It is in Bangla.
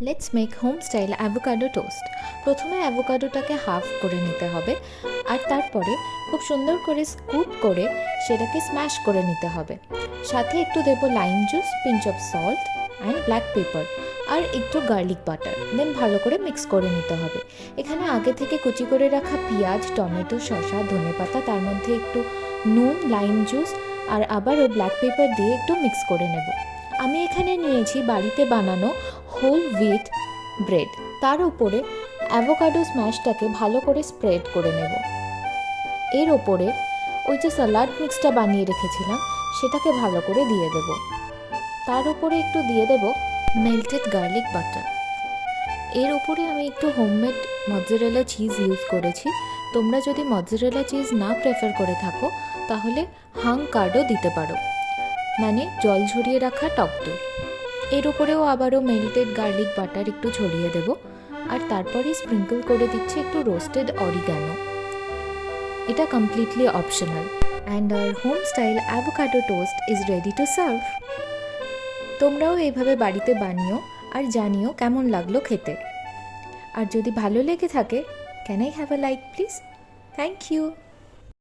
Let's make home style avocado toast. প্রথমে অ্যাভোকাডোটাকে হাফ করে নিতে হবে, আর তারপরে খুব সুন্দর করে স্কুপ করে সেটাকে স্ম্যাশ করে নিতে হবে। সাথে একটু দেবো lime juice, pinch of salt and black pepper, আর একটু গার্লিক বাটার। দেন ভালো করে মিক্স করে নিতে হবে। এখানে আগে থেকে কুচি করে রাখা পেঁয়াজ, টমেটো, শসা, ধনেপাতা, তার মধ্যে একটু নুন, লাইম জুস আর আবারও ব্ল্যাক পেপার দিয়ে একটু মিক্স করে নেব। আমি এখানে নিয়েছি বাড়িতে বানানো হোল হুইট ব্রেড। তার উপরে অ্যাভোকাডো স্ম্যাশটাকে ভালো করে স্প্রেড করে নেব। এর ওপরে ওই যে স্যালাড মিক্সটা বানিয়ে রেখেছিলাম সেটাকে ভালো করে দিয়ে দেব। তার উপরে একটু দিয়ে দেব মেল্টেড গার্লিক বাটার। এর ওপরে আমি একটু হোমমেড মজ্জারেলা চিজ ইউজ করেছি। তোমরা যদি মজ্জারেলা চিজ না প্রেফার করে থাকো তাহলে হাং কার্ডও দিতে পারো, মানে জল ঝরিয়ে রাখা টক দই। এর উপরেও আবারও মেল্টেড গার্লিক বাটার একটু ছড়িয়ে দেব, আর তারপরেই স্প্রিঙ্কল করে দিচ্ছি একটু রোস্টেড অরিগানো। এটা কমপ্লিটলি অপশনাল, অ্যান্ড আর home style avocado toast is ready to serve. তোমরাও এইভাবে বাড়িতে বানিও আর জানিও কেমন লাগলো খেতে। আর যদি ভালো লেগে থাকে, can I have a like please? Thank you.